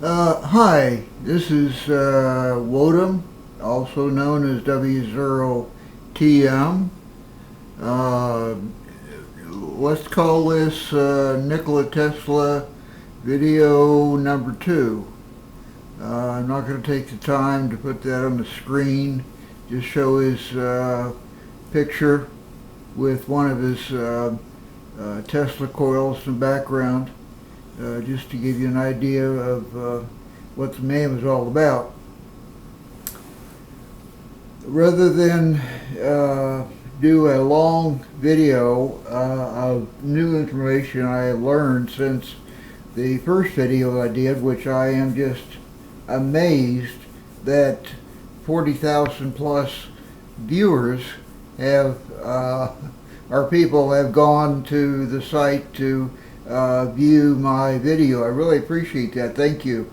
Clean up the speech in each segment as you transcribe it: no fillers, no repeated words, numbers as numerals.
Hi, this is Wodum, also known as W0TM. Uh, let's call this Nikola Tesla video number 2. I'm not going to take the time to put that on the screen, just show his picture with one of his Tesla coils in the background. Just to give you an idea of what the name is all about. Rather than do a long video of new information I have learned since the first video I did, which I am just amazed that 40,000 plus viewers have, our people have gone to the site to view my video. I really appreciate that. Thank you.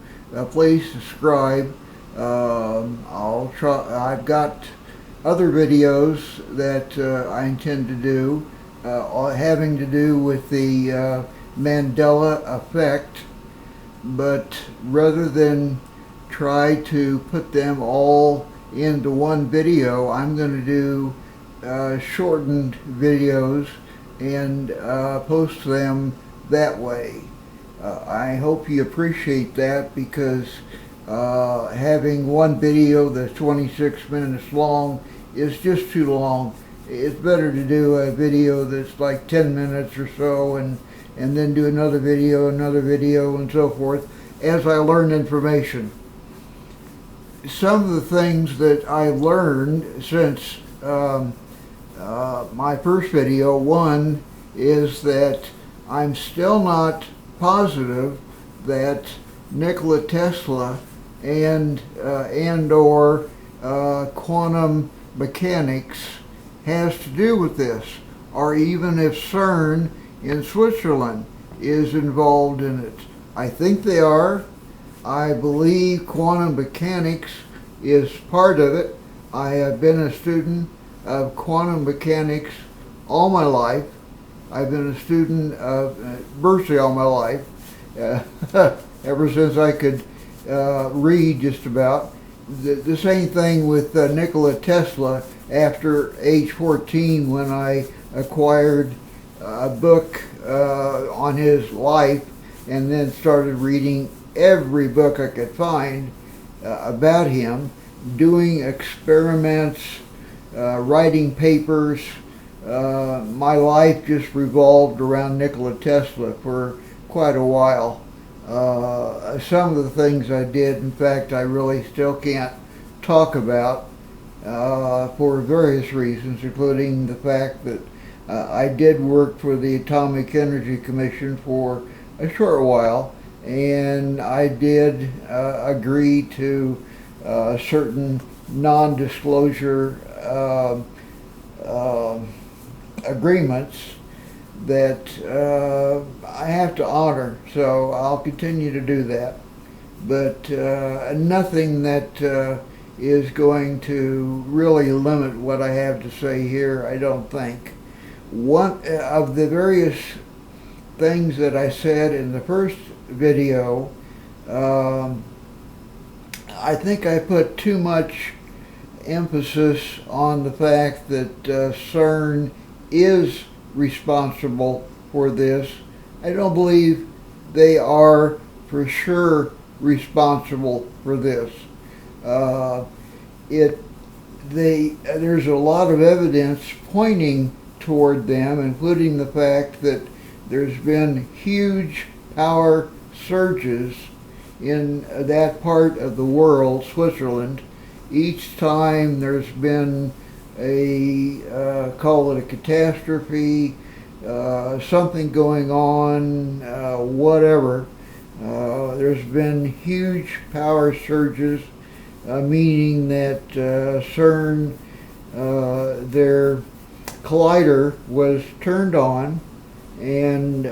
Please subscribe. I've got other videos that I intend to do having to do with the Mandela Effect, but rather than try to put them all into one video, I'm going to do shortened videos and post them that way. I hope you appreciate that, because having one video that's 26 minutes long is just too long. It's better to do a video that's like 10 minutes or so, and then do another video, and so forth as I learn information. Some of the things that I learned since my first video, one is that I'm still not positive that Nikola Tesla and or quantum mechanics has to do with this, or even if CERN in Switzerland is involved in it. I think they are. I believe quantum mechanics is part of it. I have been a student of quantum mechanics all my life. I've been a student of virtually all my life, ever since I could read just about. The same thing with Nikola Tesla after age 14, when I acquired a book on his life and then started reading every book I could find about him, doing experiments, writing papers. My life just revolved around Nikola Tesla for quite a while. Some of the things I did, in fact, I really still can't talk about for various reasons, including the fact that I did work for the Atomic Energy Commission for a short while, and I did agree to certain non-disclosure agreements that I have to honor, so I'll continue to do that, but nothing that is going to really limit what I have to say here, I don't think. One of the various things that I said in the first video, I think I put too much emphasis on the fact that CERN is responsible for this. I don't believe they are for sure responsible for this. There's a lot of evidence pointing toward them, including the fact that there's been huge power surges in that part of the world, Switzerland. Each time there's been call it a catastrophe, something going on, whatever. There's been huge power surges, meaning that CERN, their collider was turned on, and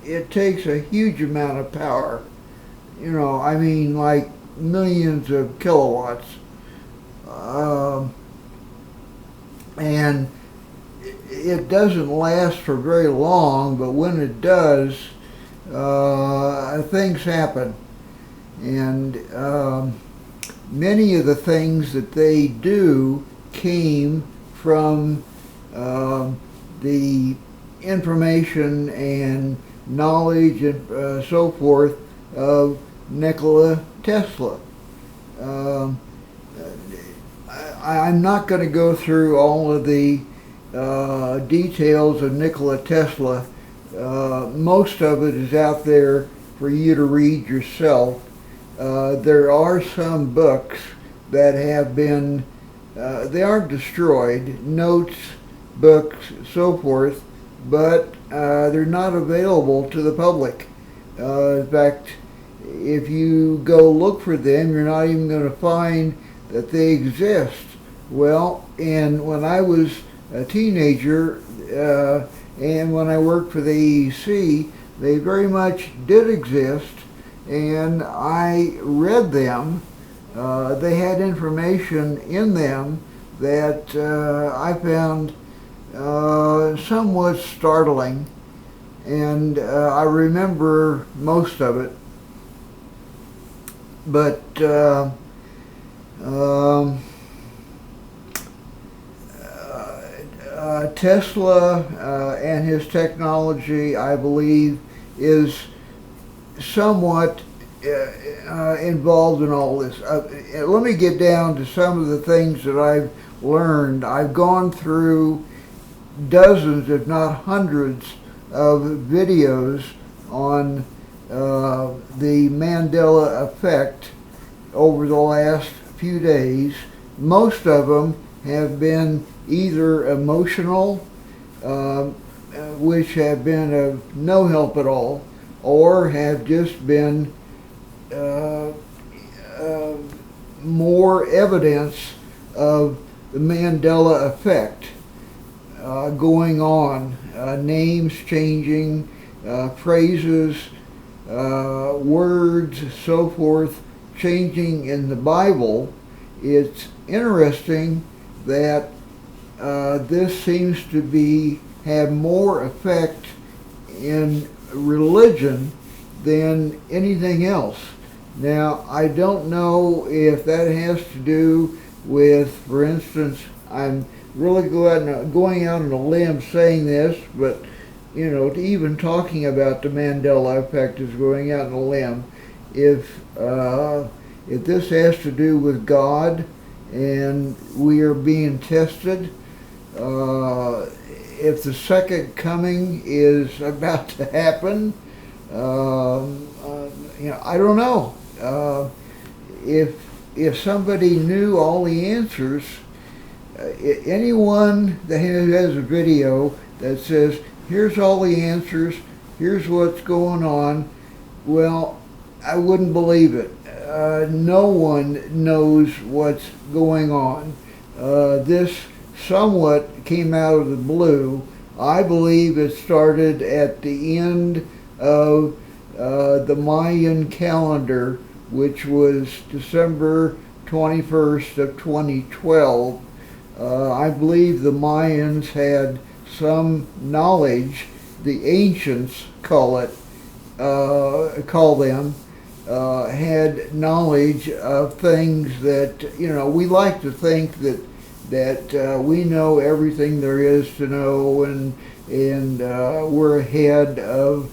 it takes a huge amount of power. You know, I mean, like millions of kilowatts. And it doesn't last for very long, but when it does, things happen. And many of the things that they do came from the information and knowledge and so forth of Nikola Tesla. I'm not going to go through all of the details of Nikola Tesla. Most of it is out there for you to read yourself. There are some books that have been, they aren't destroyed, notes, books, so forth, but they're not available to the public. In fact, if you go look for them, you're not even going to find that they exist. Well, and when I was a teenager and when I worked for the AEC, they very much did exist, and I read them. They had information in them that I found somewhat startling, and I remember most of it. But Tesla and his technology, I believe, is somewhat involved in all this. Let me get down to some of the things that I've learned. I've gone through dozens, if not hundreds, of videos on the Mandela Effect over the last few days. Most of them have been either emotional, which have been of no help at all, or have just been more evidence of the Mandela Effect going on. Names changing, phrases, words, so forth, changing in the Bible. It's interesting that this seems to have more effect in religion than anything else. Now, I don't know if that has to do with, for instance, I'm really going out on a limb saying this, but you know, even talking about the Mandela Effect is going out on a limb. If this has to do with God and we are being tested, if the second coming is about to happen, you know, I don't know. If somebody knew all the answers, anyone that has a video that says, here's all the answers, here's what's going on, well, I wouldn't believe it. No one knows what's going on. This somewhat came out of the blue. I believe it started at the end of the Mayan calendar, which was December 21st of 2012. I believe the Mayans had some knowledge, the ancients had knowledge of things that, you know, we like to think that we know everything there is to know, and we're ahead of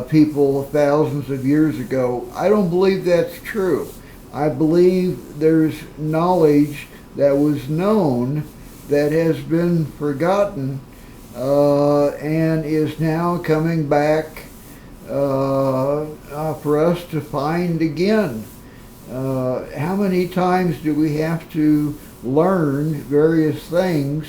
people thousands of years ago. I don't believe that's true. I believe there's knowledge that was known that has been forgotten and is now coming back for us to find again. How many times do we have to learn various things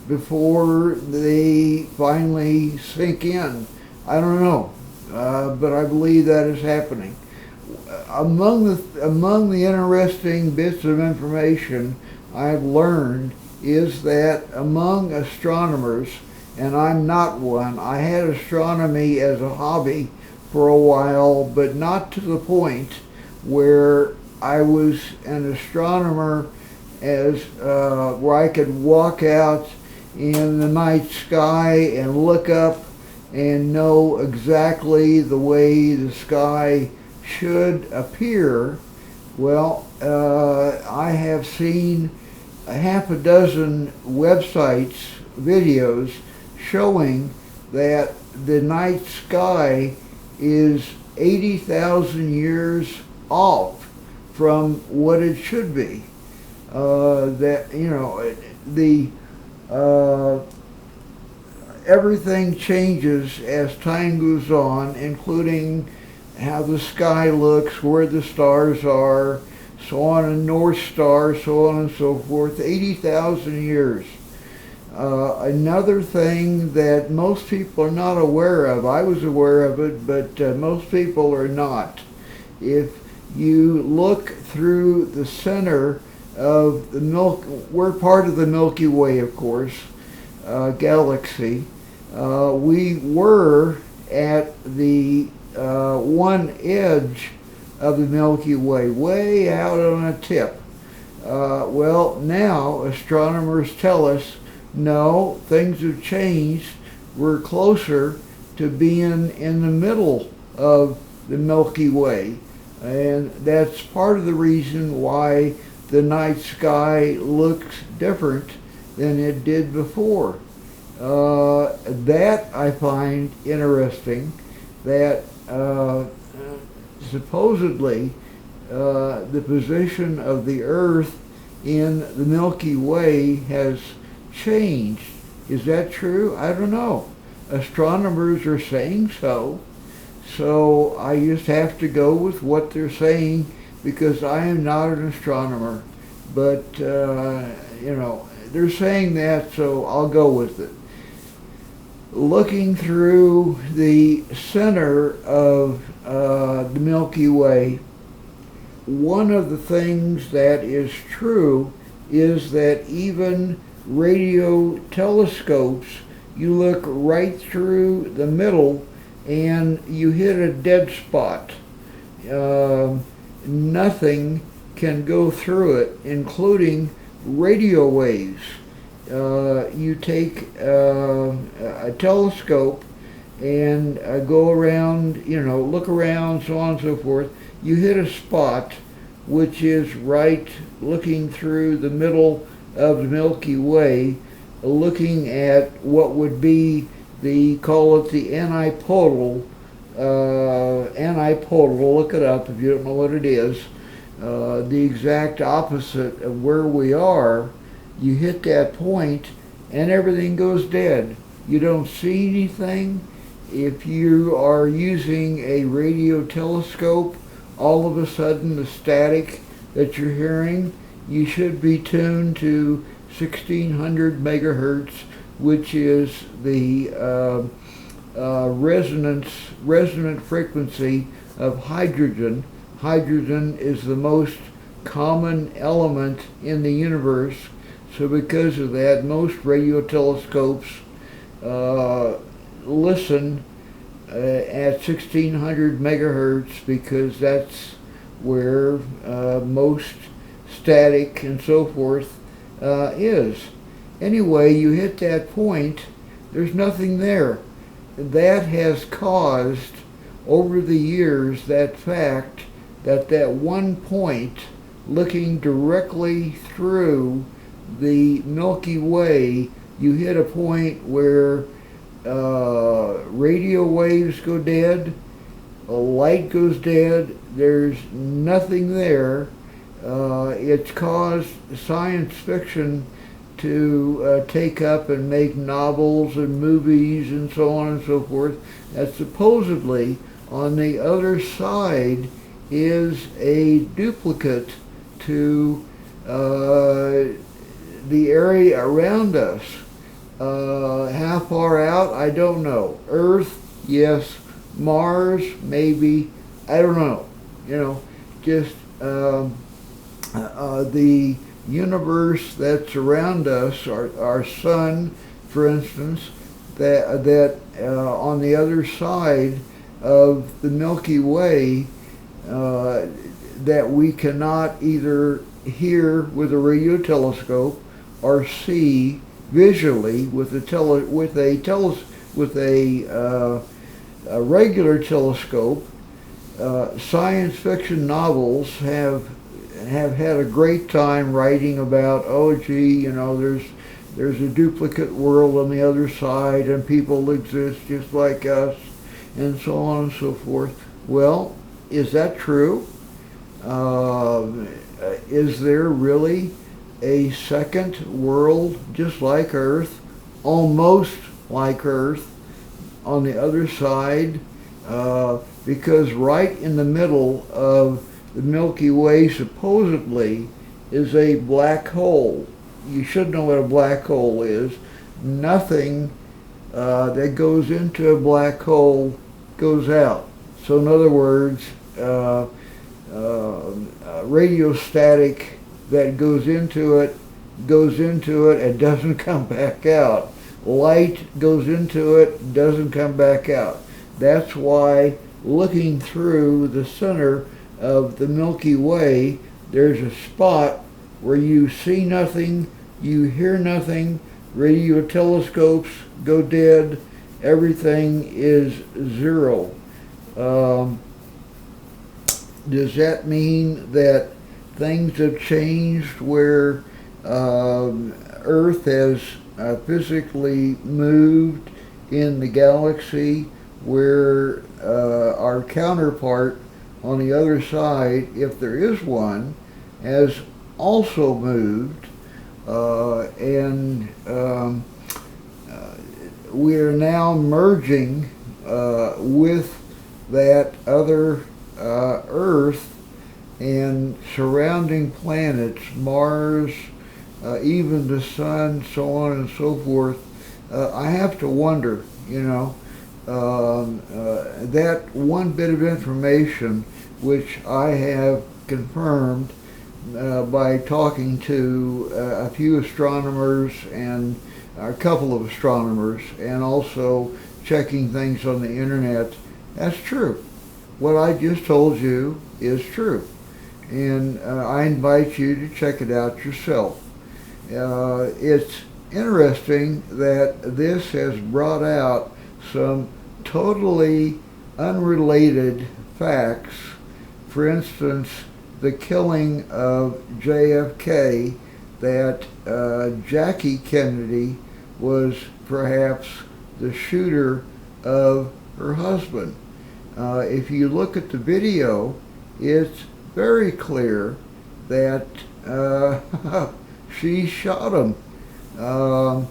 before they finally sink in? I don't know, but I believe that is happening. Among the interesting bits of information I've learned is that among astronomers, and I'm not one, I had astronomy as a hobby for a while, but not to the point where I was an astronomer as where I could walk out in the night sky and look up and know exactly the way the sky should appear, well, I have seen a half a dozen websites, videos, showing that the night sky is 80,000 years off from what it should be. That, you know, the everything changes as time goes on, including how the sky looks, where the stars are, so on, a North Star, so on and so forth. 80,000 years. Another thing that most people are not aware of, I was aware of it, but most people are not. If you look through the center of the we're part of the Milky Way, of course, galaxy. We were at the one edge of the Milky Way, way out on a tip. Well, now astronomers tell us, no, things have changed. We're closer to being in the middle of the Milky Way. And that's part of the reason why the night sky looks different than it did before. That I find interesting, that supposedly the position of the Earth in the Milky Way has changed. Is that true? I don't know. Astronomers are saying so. So I just have to go with what they're saying, because I am not an astronomer. But, you know, they're saying that, so I'll go with it. Looking through the center of the Milky Way, one of the things that is true is that even radio telescopes, you look right through the middle and you hit a dead spot. Nothing can go through it, including radio waves. You take a telescope and go around, you know, look around, so on and so forth. You hit a spot which is right looking through the middle of the Milky Way, looking at what would be call it the antipodal, look it up if you don't know what it is, the exact opposite of where we are. You hit that point and everything goes dead. You don't see anything. If you are using a radio telescope, all of a sudden the static that you're hearing, you should be tuned to 1600 megahertz, which is the resonant frequency of hydrogen. Hydrogen is the most common element in the universe, so because of that, most radio telescopes listen at 1600 megahertz, because that's where most static and so forth is. Anyway, you hit that point, there's nothing there. That has caused, over the years, that fact that one point looking directly through the Milky Way, you hit a point where radio waves go dead, light goes dead, there's nothing there. It's caused science fiction to take up and make novels and movies and so on and so forth, that supposedly on the other side is a duplicate to the area around us. How far out? I don't know. Earth, yes. Mars, maybe. I don't know. You know, just the universe that's around us, our sun, for instance, that on the other side of the Milky Way, that we cannot either hear with a radio telescope or see visually with a regular telescope. Science fiction novels have had a great time writing about, oh gee, there's a duplicate world on the other side and people exist just like us and so on and so forth. Well, is that true? Is there really a second world just like Earth, almost like Earth, on the other side? Because right in the middle of the Milky Way supposedly is a black hole. You should know what a black hole is. Nothing that goes into a black hole goes out. So in other words, radiostatic that goes into it and doesn't come back out. Light goes into it, doesn't come back out. That's why looking through the center of the Milky Way, there's a spot where you see nothing, you hear nothing, radio telescopes go dead, everything is zero. Does that mean that things have changed where Earth has physically moved in the galaxy, where our counterpart on the other side, if there is one, has also moved, and we are now merging with that other Earth and surrounding planets, Mars, even the sun, so on and so forth. I have to wonder, that one bit of information which I have confirmed by talking to a few astronomers and a couple of astronomers, and also checking things on the internet, that's true. What I just told you is true. And I invite you to check it out yourself. It's interesting that this has brought out some totally unrelated facts. For instance, the killing of JFK, that Jackie Kennedy was perhaps the shooter of her husband. If you look at the video, it's very clear that she shot him. All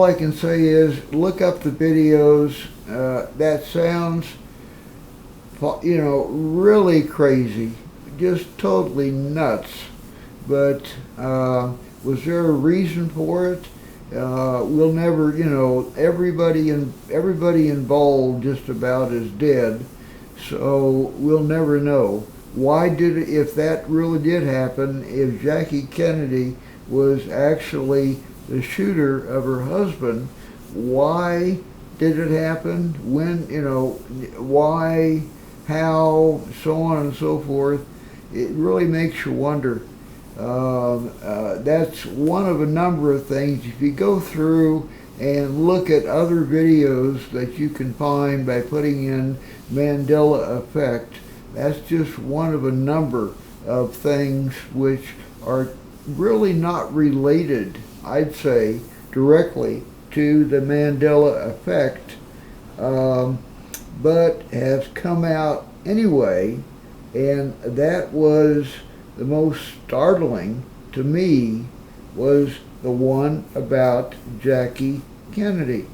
I can say is look up the videos. That sounds, really crazy, just totally nuts. But was there a reason for it? We'll never, everybody involved just about is dead, so we'll never know. Why did it, if that really did happen, if Jackie Kennedy was actually the shooter of her husband, why did it happen? When, why, how, so on and so forth? It really makes you wonder. That's one of a number of things. If you go through and look at other videos that you can find by putting in Mandela Effect, that's just one of a number of things which are really not related, I'd say, directly to the Mandela Effect, but has come out anyway, and that was the most startling to me, was the one about Jackie Kennedy.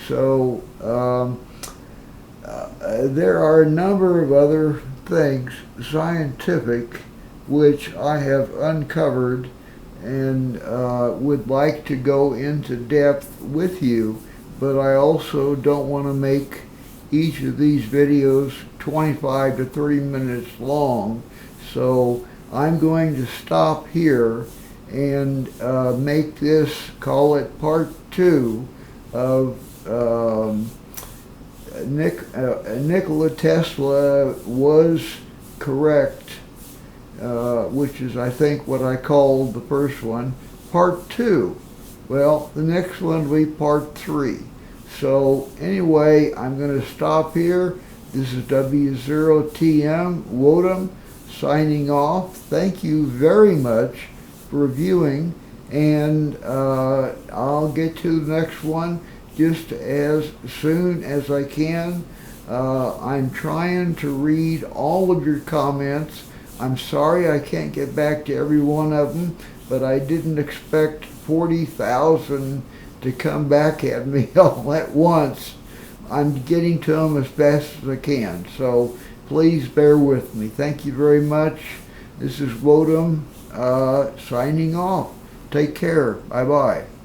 So there are a number of other things, scientific, which I have uncovered and would like to go into depth with you, but I also don't want to make each of these videos 25 to 30 minutes long. So I'm going to stop here and make this, call it part 2 of Nikola Tesla was correct, which is, I think, what I called the first one, part 2. Well, the next one will be part 3. So anyway, I'm going to stop here. This is W0TM Wotam signing off. Thank you very much for viewing, and I'll get to the next one just as soon as I can. I'm trying to read all of your comments. I'm sorry I can't get back to every one of them, but I didn't expect 40,000 to come back at me all at once. I'm getting to them as fast as I can, so please bear with me. Thank you very much. This is Wotam signing off. Take care. Bye-bye.